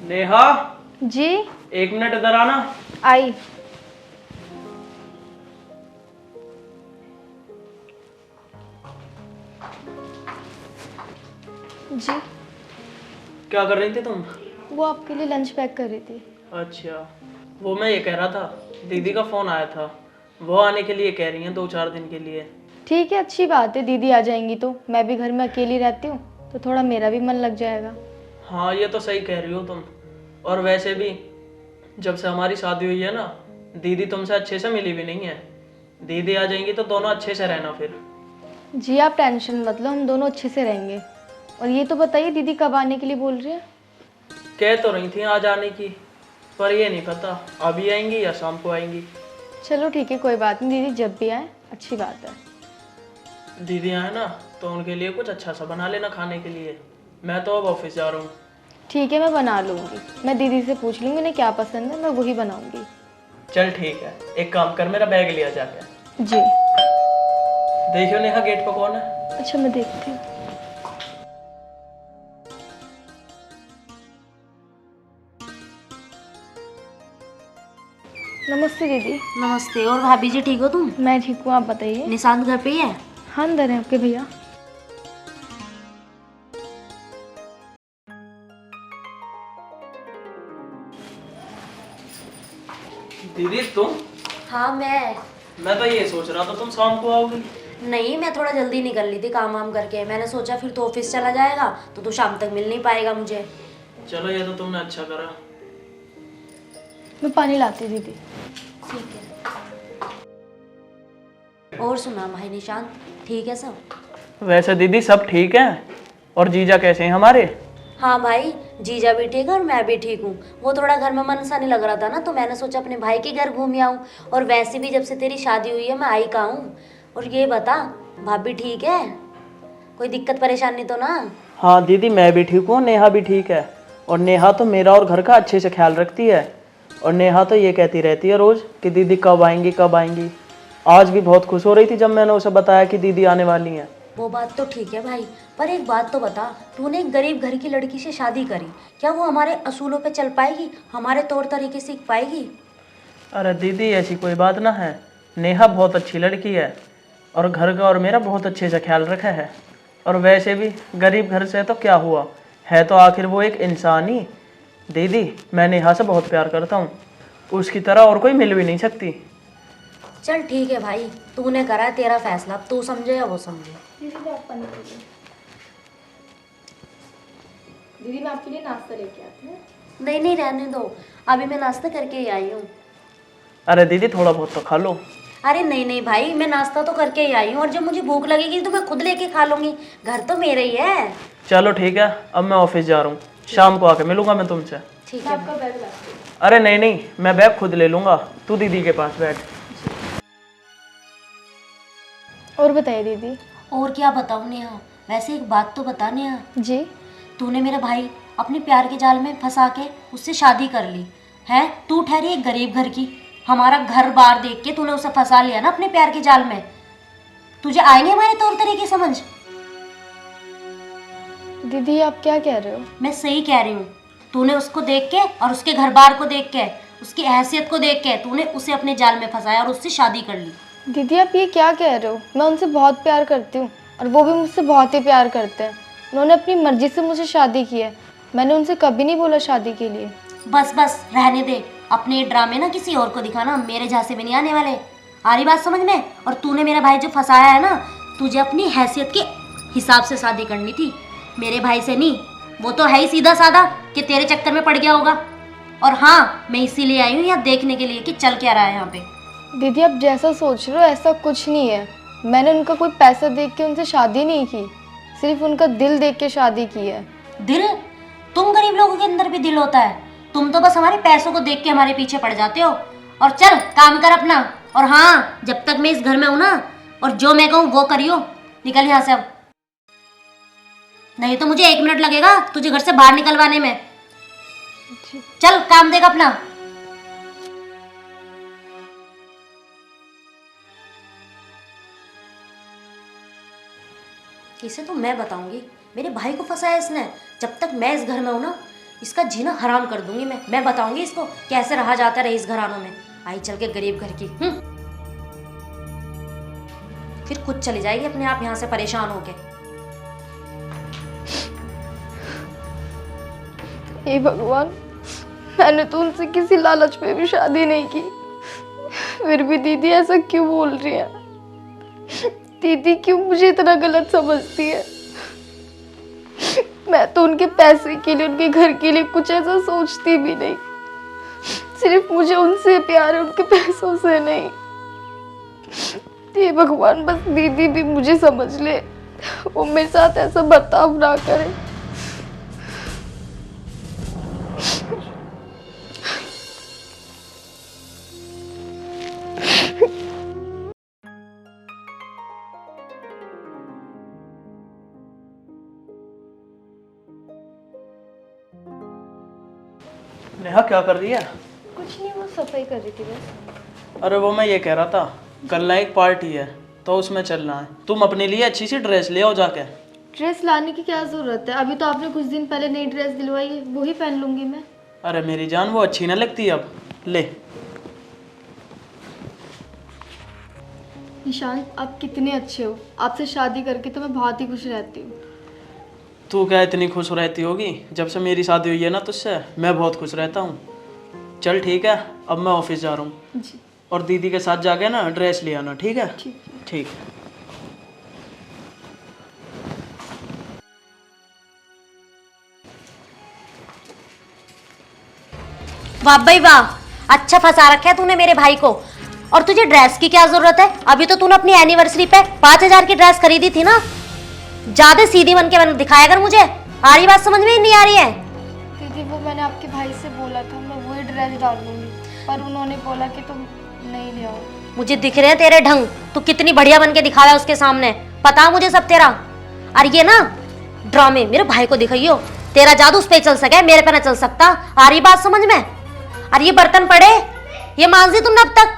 नेहा, जी। 1 minute इधर आना। आई। जी। क्या कर रही थी तुम? वो आपके लिए लंच पैक कर रही थी। अच्छा, वो मैं ये कह रहा था, दीदी का फोन आया था, वो आने के लिए कह रही हैं 2-4 दिन के लिए। ठीक है, अच्छी बात है, दीदी आ जाएंगी तो मैं भी घर में अकेली रहती हूँ तो थोड़ा मेरा भी मन लग जाएगा। हाँ, ये तो सही कह रही हो तुम। और वैसे भी जब से हमारी शादी हुई है ना, दीदी तुमसे अच्छे से मिली भी नहीं है। दीदी आ जाएंगी तो दोनों अच्छे से रहना फिर। जी आप टेंशन मत लो, हम दोनों अच्छे से रहेंगे। और ये तो बताइए दीदी कब आने के लिए बोल रही है? कह तो रही थी आज आने की, पर ये नहीं पता अभी आएंगी या शाम को आएंगी। चलो ठीक है, कोई बात नहीं, दीदी जब भी आए अच्छी बात है। दीदी आए ना तो उनके लिए कुछ अच्छा सा बना लेना खाने के लिए। मैं तो अब ऑफिस जा रहा हूँ। ठीक है, मैं बना लूँगी। मैं दीदी से पूछ लूँगी उन्हें क्या पसंद है, मैं वही बनाऊँगी। चल ठीक है, एक काम कर, मेरा बैग लिया जाके। जी। देखियो नेहा, गेट पर कौन है? अच्छा, मैं देखती हूँ। नमस्ते दीदी। नमस्ते। और भाभी जी ठीक हो तुम? मैं ठीक हूँ, आप बताइए। निशांत घर पे ही है? हाँ, अंदर है आपके भैया। दीदी तुम? हाँ मैं तो ये सोच रहा था तुम शाम को आओगी। नहीं, मैं थोड़ा जल्दी निकल ली थी काम वाम करके। मैंने सोचा फिर तो ऑफिस चला जाएगा तो तू शाम तक मिल नहीं पाएगा मुझे। चलो, ये तो तुमने अच्छा करा। मैं पानी लाती हूँ दीदी। ठीक है। और सुना भाई निशांत, ठीक है सब? वैसे दीदी सब ठीक है। और जीजा कैसे हैं हमारे? हाँ भाई, जीजा भी ठीक है और मैं भी ठीक हूँ। वो थोड़ा घर में मन सा नहीं लग रहा था ना, तो मैंने सोचा अपने भाई के घर घूम आऊँ। और वैसे भी जब से तेरी शादी हुई है मैं आई कहाँ हूँ। और ये बता, भाभी ठीक है? कोई दिक्कत परेशानी तो ना? हाँ दीदी, मैं भी ठीक हूँ, नेहा भी ठीक है। और नेहा तो मेरा और घर का अच्छे से ख्याल रखती है। और नेहा तो ये कहती रहती है रोज कि दीदी कब आएंगी कब आएंगी। आज भी बहुत खुश हो रही थी जब मैंने उसे बताया कि दीदी आने वाली हैं। वो बात तो ठीक है भाई, पर एक बात तो बता, तूने एक गरीब घर की लड़की से शादी करी, क्या वो हमारे असूलों पे चल पाएगी, हमारे तौर तरीके सीख पाएगी? अरे दीदी, ऐसी कोई बात ना है। नेहा बहुत अच्छी लड़की है और घर का और मेरा बहुत अच्छे से ख्याल रखा है। और वैसे भी गरीब घर से तो क्या हुआ है, तो आखिर वो एक इंसान ही। दीदी, मैं नेहा से बहुत प्यार करता हूँ, उसकी तरह और कोई मिल भी नहीं सकती। चल ठीक है भाई, तूने करा है, तेरा फैसला, अब तू समझे या वो समझे। दीदी मैं आपके लिए नाश्ता लेके आती हूँ। नहीं नहीं, रहने दो, अभी मैं नाश्ता करके ही आई हूँ। अरे दीदी, थोड़ा बहुत तो खा लो। अरे नहीं नहीं भाई, मैं नाश्ता तो करके ही आई हूँ, और जब मुझे भूख लगेगी तो मैं खुद लेके खा लूंगी, घर तो मेरे ही है। चलो ठीक है, अब मैं ऑफिस जा रहा हूँ, शाम को आके मिलूंगा मैं तुमसे। ठीक है आपका बैग लाती हूँ। अरे नहीं नहीं, मैं बैग खुद ले लूँगा, तू दीदी के पास बैठ। और बताइए दीदी। और क्या बताऊँ नेहा, वैसे एक बात तो बता नेहा, जी। तूने मेरा भाई अपने प्यार के जाल में फंसा के उससे शादी कर ली है। तू ठहरी एक गरीब घर की, हमारा घर बार देख के तूने उसे फंसा लिया ना अपने प्यार के जाल में। तुझे आए नहीं हमारे तौर तरीके समझ? दीदी आप क्या कह रहे हो? मैं सही कह रही हूँ। तूने उसको देख के और उसके घर बार को देख के, उसकी हैसियत को देख के तूने उसे अपने जाल में फंसाया और उससे शादी कर ली। दीदी आप ये क्या कह रहे हो? मैं उनसे बहुत प्यार करती हूँ और वो भी मुझसे बहुत ही प्यार करते हैं। उन्होंने अपनी मर्जी से मुझसे शादी की है, मैंने उनसे कभी नहीं बोला शादी के लिए। बस बस रहने दे, अपने ये ड्रामे ना किसी और को दिखाना, मेरे झांसे में नहीं आने वाले। आ रही बात समझ में? और तूने मेरा भाई जो फंसाया है ना, तुझे अपनी हैसियत के हिसाब से शादी करनी थी, मेरे भाई से नहीं। वो तो है ही सीधा साधा कि तेरे चक्कर में पड़ गया होगा। और हाँ, मैं इसीलिए आई हूँ यहाँ देखने के लिए कि चल क्या रहा है यहाँ पे। दीदी आप जैसा सोच रहे हो ऐसा कुछ नहीं है। मैंने उनका कोई पैसा देख के उनसे शादी नहीं की, सिर्फ उनका दिल देख के शादी की है। दिल? तुम गरीब लोगों के अंदर भी दिल होता है? तुम तो बस हमारे पैसों को देख के हमारे पीछे पड़ जाते हो। और चल काम कर अपना। और हाँ, जब तक मैं इस घर में हूं ना, और जो मैं कहूँ वो करियो। निकल यहाँ से अब, नहीं तो मुझे 1 मिनट लगेगा तुझे घर से बाहर निकलवाने में। चल काम देख अपना। इसे तो मैं बताऊंगी, मेरे भाई को फंसाया इसने। जब तक मैं इस घर में हूं ना, इसका जीना हराम कर दूंगी मैं बताऊंगी इसको कैसे रहा जाता रहे इस घरानों में। आई चल के गरीब घर की। फिर खुद चली जाएगी अपने आप यहाँ से परेशान होके। हे भगवान, मैंने तो उनसे किसी लालच में भी शादी नहीं की, फिर भी दीदी ऐसा क्यों बोल रही है? दीदी क्यों मुझे इतना गलत समझती है? मैं तो उनके पैसे के लिए, उनके घर के लिए कुछ ऐसा सोचती भी नहीं। सिर्फ मुझे उनसे प्यार है, उनके पैसों से नहीं। हे भगवान, बस दीदी भी मुझे समझ ले, वो मेरे साथ ऐसा बर्ताव ना करे। नेहा क्या कर रही है? कुछ नहीं, वो सफाई कर रही थी बस। अरे वो मैं ये कह रहा था, कल ना एक पार्टी है तो उसमें चलना है। तुम अपने लिए अच्छी सी ड्रेस ले आओ जाके। ड्रेस लाने की क्या जरूरत है? अभी तो आपने कुछ दिन पहले नई ड्रेस दिलवाई है, वही पहन लूंगी मैं। अरे मेरी जान, वो अच्छी ना लगती अब। ले। निशांत, आप कितने अच्छे हो। आपसे शादी करके तो मैं बहुत ही खुश रहती हूँ। तू क्या इतनी खुश रहती होगी? जब से मेरी शादी हुई है ना तुझसे, मैं बहुत खुश रहता हूँ। चल ठीक है, अब मैं ऑफिस जा रहा हूँ। जी और दीदी के साथ जाके ना ड्रेस ले आना, ठीक है? ठीक है। ठीक है। वाह भाई वाह, अच्छा फंसा रखा है तूने मेरे भाई को। और तुझे ड्रेस की क्या जरूरत है? अभी तो तूने अपनी एनिवर्सरी पे 5,000 की ड्रेस खरीदी थी ना। ज्यादा सीधी बन के दिखाया कर मुझे। आ रही बात समझ में ही नहीं आ रही है? दीदी, वो मैंने आपके भाई से बोला था मैं वही ड्रेस डाल लूंगी, पर उन्होंने बोला कि तुम नहीं ले आओ। मुझे दिख रहे हैं तेरे ढंग, तू कितनी बढ़िया बन के दिखाया उसके सामने। पता है मुझे सब तेरा। और ये ना ड्रामे मेरे भाई को दिखाइयो। तेरा जादू उस पे चल सके, मेरे पे ना चल सकता। आ रही बात समझ में? और ये बर्तन पड़े, ये मांज दी तुमने अब तक?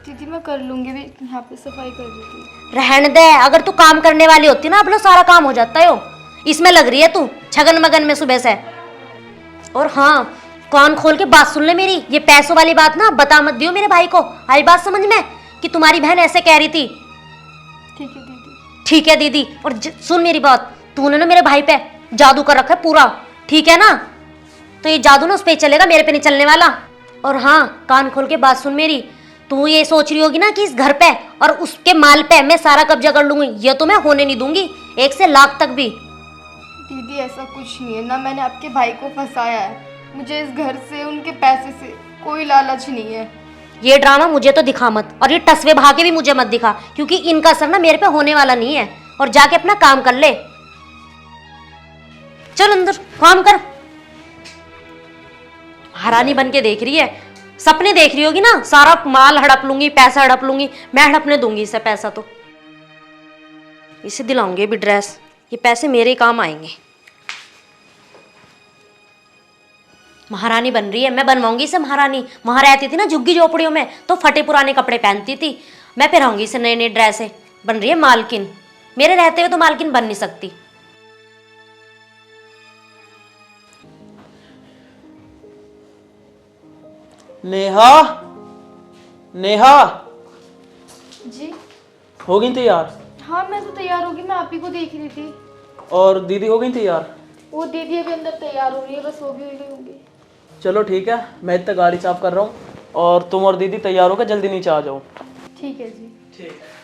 दीदी मैं कर लूंगी, भी यहाँ पे सफाई कर दी थी। रहने दे, अगर तू काम करने वाली होती ना, अपना सारा काम हो जाता है। इसमें लग रही है तू छगन मगन में सुबह से। और हाँ, कान खोल के बात सुन ले मेरी। ये पैसों वाली बात ना बता मत दियो मेरे भाई को। आई बात समझ में कि तुम्हारी बहन ऐसे कह रही थी? ठीक है दीदी। ठीक है दीदी। और सुन मेरी बात, तूने ना मेरे भाई पे जादू कर रखा है पूरा, ठीक है ना? तो ये जादू ना उस पे चलेगा, मेरे पे नहीं चलने वाला। और हाँ, कान खोल के बात सुन मेरी। तू ये सोच रही होगी ना कि इस घर पे और उसके माल पे मैं सारा कब्जा कर लूंगी, ये तो मैं होने नहीं दूंगी, 1 से लाख तक भी। दीदी ऐसा कुछ नहीं है ना, मैंने आपके भाई को फंसाया है। मुझे इस घर से, उनके पैसे से कोई लालच नहीं है। ये ड्रामा मुझे तो दिखा मत, और ये टसवे भागे भी मुझे मत दिखा, क्योंकि इनका असर ना मेरे पे होने वाला नहीं है। और जाके अपना काम कर ले। चल अंदर काम कर। हरानी बन के देख रही है, सपने देख रही होगी ना। सारा माल हड़प लूंगी, पैसा हड़प लूंगी। मैं हड़पने दूंगी इसे पैसा, तो इसे दिलाऊंगी भी ड्रेस। ये पैसे मेरे ही काम आएंगे। महारानी बन रही है, मैं बनवाऊंगी इसे महारानी। वहां रहती थी ना झुग्गी झोपड़ियों में, तो फटे पुराने कपड़े पहनती थी। मैं पहनाऊंगी इसे नए नए ड्रेस। बन रही है मालकिन। मेरे रहते हुए तो मालकिन बन नहीं सकती। नेहा, नेहा, जी हो गई तैयार? हाँ, मैं तो तैयार होगी, मैं आप ही को देख रही थी। और दीदी हो गई तैयार? वो दीदी अभी अंदर तैयार हो रही है, बस वो भी हो गई होंगी। चलो ठीक है, मैं इतना गाड़ी साफ कर रहा हूँ और तुम और दीदी तैयार होकर जल्दी नीचे आ जाओ। ठीक है जी। ठीक है।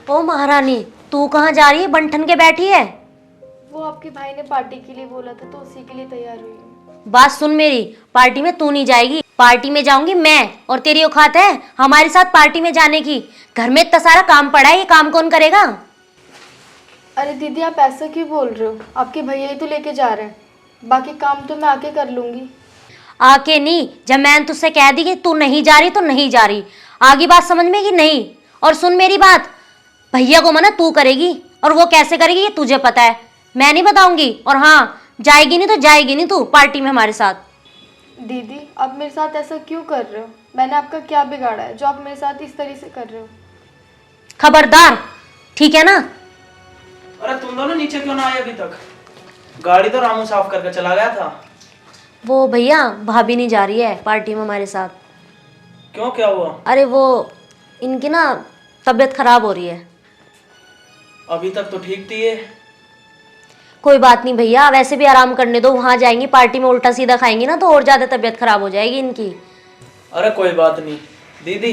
ओ महारानी, तू कहाँ जा रही है? बंठन के बैठी है। वो आपके भाई ने पार्टी के लिए बोला था, तो उसी के लिए तैयार हुई हूँ। बात सुन मेरी, पार्टी में तू नहीं जाएगी, पार्टी में जाऊंगी मैं। और तेरी औकात है हमारे साथ पार्टी में जाने की? घर में इतना सारा काम पड़ा है, ये काम कौन करेगा? अरे दीदी, आप ऐसा क्यों बोल रहे हो? आपके भैया ही तो लेके जा रहे हैं, बाकी काम तो मैं आके कर लूंगी। आके नहीं, जब मैंने तुझसे कह दी कि तू नहीं जा रही तो नहीं जा रही। आगे बात समझ में कि नहीं? और सुन मेरी बात, भैया को मना तू करेगी, और वो कैसे करेगी ये तुझे पता है, मैं नहीं बताऊंगी। और हाँ, जाएगी नहीं तो जाएगी नहीं तू पार्टी में हमारे साथ। दीदी, आप मेरे साथ ऐसा क्यों कर रहे हो? मैंने आपका क्या बिगाड़ा है जो आप मेरे साथ इस तरह से कर रहे हो? खबरदार, ठीक है ना? अरे तुम दोनों नीचे क्यों ना आए अभी तक? गाड़ी तो रामू साफ करके चला गया था। वो भैया, भाभी नहीं जा रही है पार्टी में हमारे साथ। क्यों, क्या हुआ? अरे वो इनकी ना तबीयत खराब हो रही है। अभी तक तो ठीक थी ये। कोई बात नहीं भैया, वैसे भी आराम करने दो। वहां जाएंगी पार्टी में उल्टा सीधा खाएंगी ना तो और ज्यादा तबीयत खराब हो जाएगी इनकी। अरे कोई बात नहीं दीदी,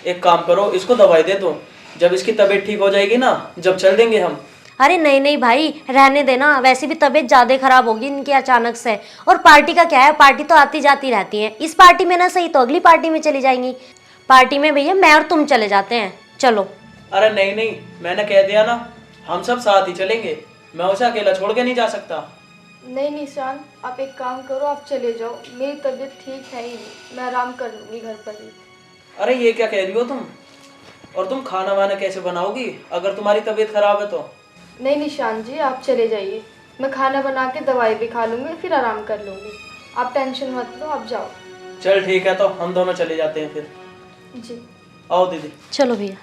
एक काम करो, इसको दवाई दे दो। जब इसकी तबीयत ठीक हो जाएगी ना, जब चल देंगे हम। अरे नहीं नहीं भाई, रहने देना। वैसे भी तबीयत ज्यादा खराब होगी इनकी अचानक से। और पार्टी का क्या है, पार्टी तो आती जाती रहती है। इस पार्टी में ना सही तो अगली पार्टी में चली जाएंगी। पार्टी में भैया मैं और तुम चले जाते हैं, चलो। अरे नहीं नहीं, मैंने कह दिया ना, हम सब साथ ही चलेंगे। मैं उसे अकेला छोड़ के नहीं जा सकता। नहीं निशान, आप एक काम करो, आप चले जाओ। मेरी तबीयत ठीक है ही नहीं, मैं आराम कर लूँगी घर पर ही। अरे ये क्या कह रही हो तुम? और तुम खाना वाना कैसे बनाओगी अगर तुम्हारी तबीयत खराब है तो? नहीं निशान जी, आप चले जाइए। मैं खाना बना के दवाई भी खा लूँगी, फिर आराम कर लूँगी। आप टेंशन मत लो, आप जाओ। चल ठीक है, तो हम दोनों चले जाते हैं फिर। जी आओ दीदी। चलो भैया।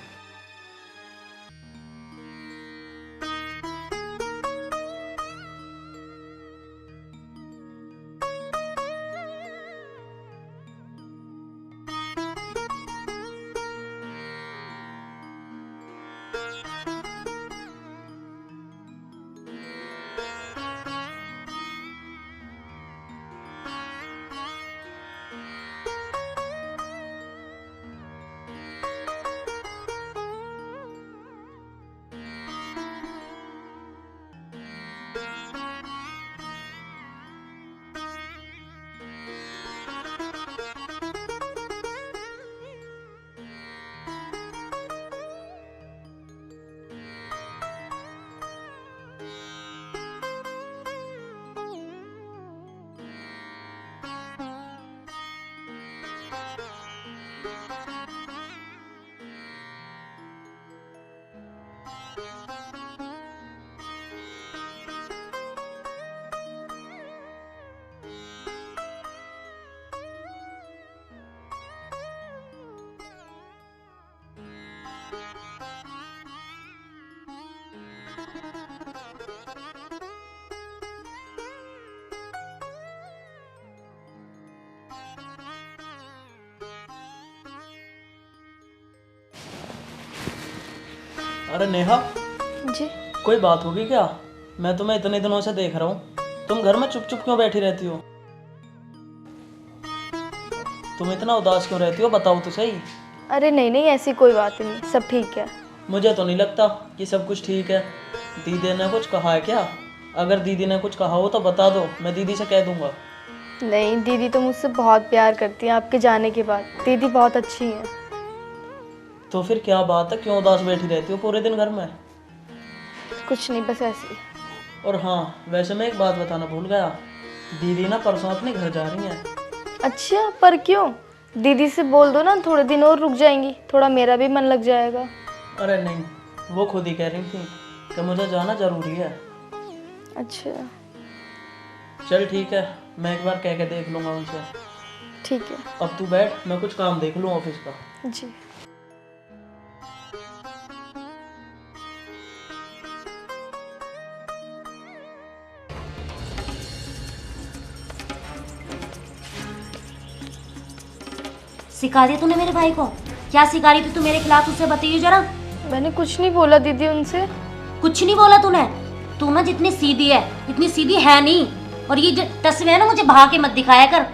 अरे नेहा, जी। कोई बात होगी क्या? मैं तुम्हें इतने दिनों से देख रहा हूँ, तुम घर में चुप चुप क्यों बैठी रहती हो? तुम इतना उदास क्यों रहती हो, बताओ तो सही। अरे नहीं नहीं, ऐसी कोई बात नहीं, सब ठीक है। मुझे तो नहीं लगता कि सब कुछ ठीक है। दीदी ने कुछ कहा है क्या? अगर दीदी ने कुछ कहा हो तो बता दो, मैं दीदी से कह दूंगा। नहीं, दीदी तो मुझसे बहुत प्यार करती है। आपके जाने के बाद दीदी बहुत अच्छी है। तो फिर क्या बात है, क्यों उदास बैठी रहती हो पूरे दिन घर में? कुछ नहीं, बस ऐसे ही। और हाँ, वैसे मैं एक बात बताना भूल गया, दीदी ना परसों अपने घर जा रही हैं। अच्छा, पर क्यों? दीदी से बोल दो ना, थोड़े दिन और रुक जाएंगी, थोड़ा मेरा भी मन लग जाएगा। अरे नहीं, वो खुद ही कह रही थी कि मुझे जाना जरूरी है। अच्छा चल ठीक है, मैं एक बार कह के देख लूँगा उनसे। ठीक है। अब तू बैठ, मैं कुछ काम देख लूँ ऑफिस का। जी। सिखा दिया तूने मेरे भाई को? क्या सिखा रही थी तू मेरे खिलाफ, उससे बताइए जरा। मैंने कुछ नहीं बोला दीदी उनसे। कुछ नहीं बोला तूने? तू ना जितनी सीधी है, इतनी सीधी है नहीं। और ये जो तस्वीर है ना, मुझे बहा के मत दिखाया कर।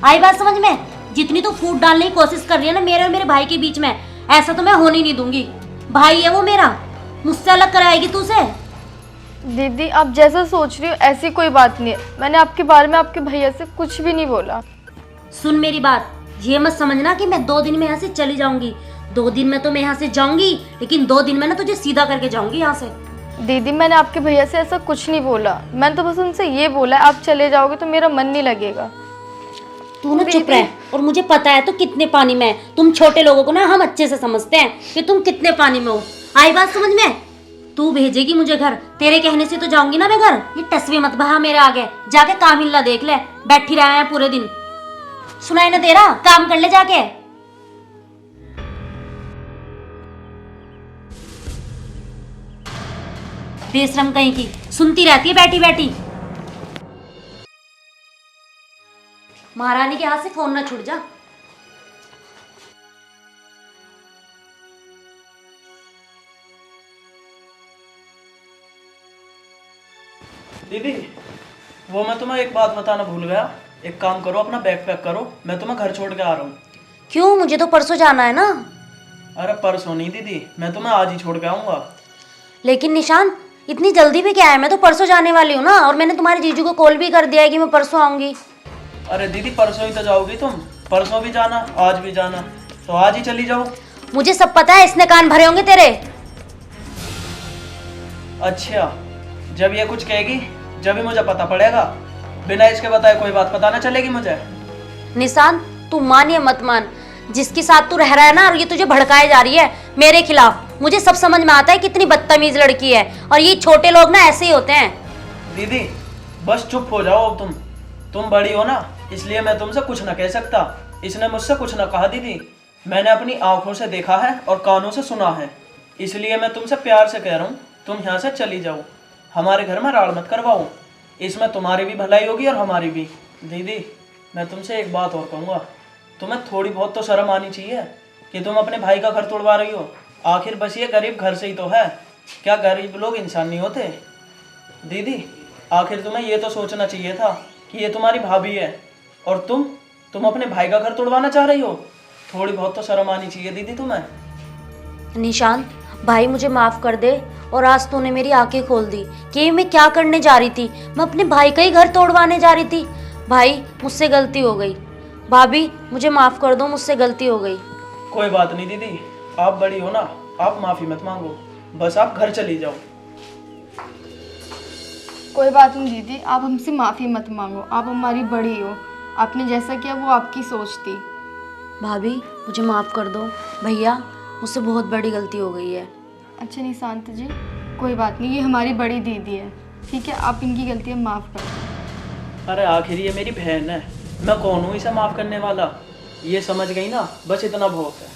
आई बात समझ में? जितनी तू फूट डालने की कोशिश कर रही है ना मेरे और मेरे भाई के बीच में, ऐसा तो मैं होने नहीं दूंगी। भाई है वो मेरा, मुझसे अलग कराएगी तू उसे? दीदी आप जैसा सोच रही हो ऐसी कोई बात नहीं है। मैंने आपके बारे में आपके भैया से कुछ भी नहीं बोला। सुन मेरी बात, ये मत समझना कि मैं 2 दिन में यहाँ से चली जाऊंगी। 2 दिन में तो मैं यहाँ से जाऊंगी, लेकिन 2 दिन में ना तुझे सीधा करके जाऊंगी यहाँ से। दीदी मैंने आपके भैया से ऐसा कुछ नहीं बोला। मैंने तो बस उनसे ये बोला आप चले जाओगे तो मेरा मन नहीं लगेगा। तू ना चुप रह। और मुझे पता है तो कितने पानी में है। तुम छोटे लोगों को ना हम अच्छे से समझते हैं कि तुम कितने पानी में हो। आई बात समझ में? तू भेजेगी मुझे घर, तेरे कहने से तो जाऊंगी ना मैं घर। ये तस्वीर मत बहा मेरे आगे। जाके काम हिल्ला देख ले, बैठी रहा है पूरे दिन। सुनाई ना दे रहा? काम कर ले जाके। बेशरम कहीं की, सुनती रहती है बैठी बैठी। महारानी के हाथ से फोन ना छूट जा। दीदी, वो मैं तुम्हें एक बात बताना भूल गया। एक काम करो, अपना बैग पैक करो, मैं तुम्हें घर छोड़ के आ रहा हूँ। क्यों? मुझे तो परसों जाना है ना। अरे परसों नहीं दीदी, मैं तुम्हें आज ही छोड़ के आऊँगा। लेकिन निशान, इतनी जल्दी भी क्या है? मैं तो परसों जाने वाली हूँ ना, और मैंने तुम्हारे जीजू को कॉल भी कर दिया है कि मैं परसों आऊंगी। अरे दीदी, परसों ही तो जाओगी तुम, परसों भी जाना, आज भी जाना, तो आज ही चली जाओ। मुझे सब पता है, इसने कान भरे होंगे तेरे। अच्छा, जब ये कुछ कहेगी जब ही मुझे पता पड़ेगा, बिना इसके बताए कोई बात पता ना चलेगी मुझे। निशान, तू मान या मत मान, जिसके साथ तू रह रहा है ना, और ये तुझे भड़काए जा रही है मेरे खिलाफ, मुझे सब समझ में आता है कितनी बदतमीज लड़की है, और ये छोटे लोग ना ऐसे ही होते हैं। दीदी बस चुप हो जाओ अब तुम बड़ी हो ना, इसलिए मैं तुमसे कुछ ना कह सकता। इसने मुझसे कुछ ना कहा दीदी, मैंने अपनी आंखों से देखा है और कानों से सुना है, इसलिए मैं तुमसे प्यार से कह रहा हूँ, तुम यहाँ से चली जाओ, हमारे घर में राड़ मत करवाओ, इसमें तुम्हारी भी भलाई होगी और हमारी भी। दीदी मैं तुमसे एक बात और कहूँगा, तुम्हें थोड़ी बहुत तो शर्म आनी चाहिए कि तुम अपने भाई का घर तोड़वा रही हो। आखिर बस ये गरीब घर से ही तो है, क्या गरीब लोग इंसान नहीं होते? दीदी आखिर तुम्हें ये तो सोचना चाहिए था कि ये तुम्हारी भाभी है और तुम अपने भाई का घर तोड़वाना चाह रही हो। थोड़ी बहुत तो शर्म आनी चाहिए दीदी तुम्हें। निशान भाई, मुझे माफ कर दे, और आज तूने मेरी आंखें खोल दी कि मैं क्या करने जा रही थी। मैं अपने भाई का ही घर तोड़वाने जा रही थी। भाई मुझसे गलती हो गई, भाभी मुझे माफ कर दो, मुझसे गलती हो गई। कोई बात नहीं दीदी, आप बड़ी हो ना, आप माफी मत मांगो, बस आप घर चली जाओ। कोई बात नहीं दीदी, आप हमसे माफ़ी मत मांगो, आप हमारी बड़ी हो, आपने जैसा किया वो आपकी सोच थी। भाभी मुझे माफ कर दो, भैया मुझसे बहुत बड़ी गलती हो गई है। अच्छा निशांत जी, कोई बात नहीं, ये हमारी बड़ी दीदी है, ठीक है, आप इनकी गलतियाँ माफ़ कर दो। अरे आखिर ये मेरी बहन है, मैं कौन हूँ इसे माफ करने वाला? ये समझ गई ना, बस इतना बहुत है।